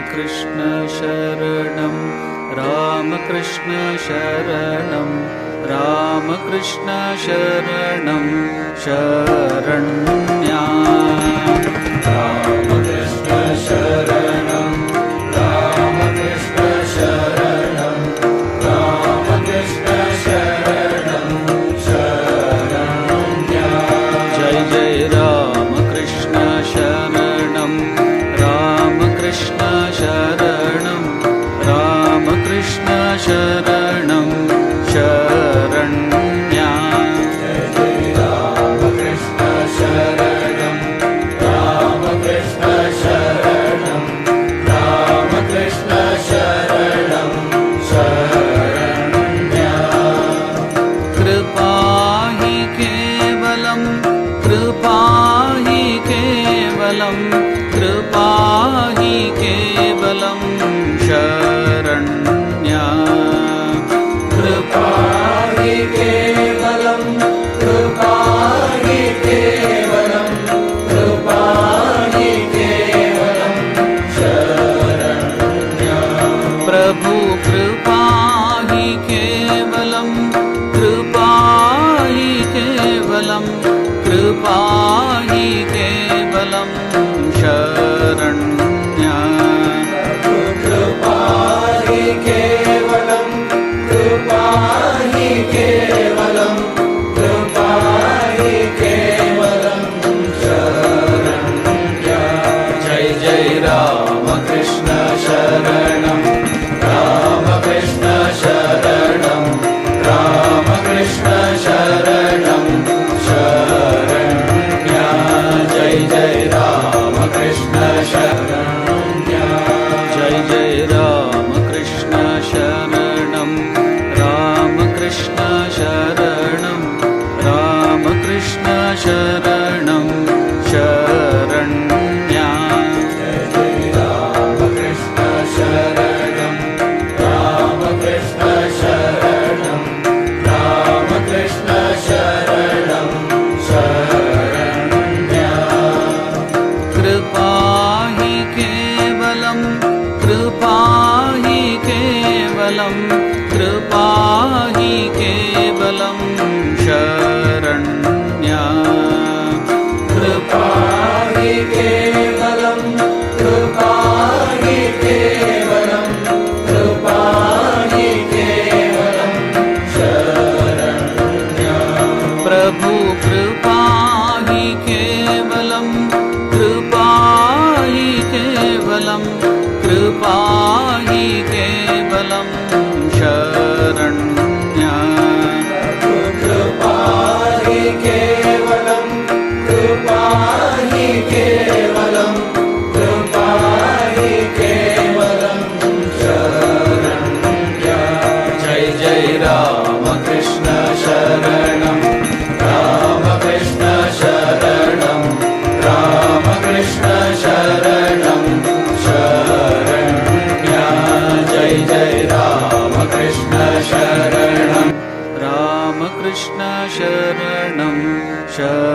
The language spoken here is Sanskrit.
रामकृष्ण शरणं रामकृष्ण शरणं रामकृष्ण शरणं शरण्या रामकृष्ण शरणं रामकृष्ण शरणं रामकृष्ण शरणं शरण्या जय जय रामकृष्ण शरणं रामकृष्ण शरणं रामकृष्ण शरणं शरण्या जय जय रामकृष्ण शरणं रामकृष्ण शरणं रामकृष्ण शरणं शरण्या कृपा हि केवलं कृपा हि केवलं कृपा हि केवलं शरण्या कृपा हि केवलं कृपा हि केवलं कृपा हि केवलं शरण्या प्रभु कृपा हि केवलं कृपा हि केवलं कृपा हि केवलं शरण्या कृपा हि केवलं कृपा हि केवलं कृपा हि केवलं शरण्या जय जय रामकृष्ण शरणं रामकृष्ण शरणं रामकृष्ण शरणं शरण्या जय जय रामकृष्ण शरण्या जय जय रामकृष्ण शरणं रामकृष्ण शरणं रामकृष्ण शरणं शरण्या जय जय रामकृष्ण शरणं रामकृष्ण शरणं रामकृष्ण शरणं शरण्या कृपा हि केवलं कृपा हि केवलं कृपा हि केवलं शरण्या कृपा हि केवलं कृपा हि केवलं कृपा हि केवलं शरण्या प्रभु कृपा हि केवलं कृपा हि केवलं कृपा हि केवलं शरण्या कृपा हि केवलं कृपा हि केवलं कृपा हि केवलं शरण्या जय जय रामकृष्ण शरणं रामकृष्ण शरणं रामकृष्ण शरणं शरण्या जय जय रामकृष्ण शरणं रामकृष्ण शरणं शरण्या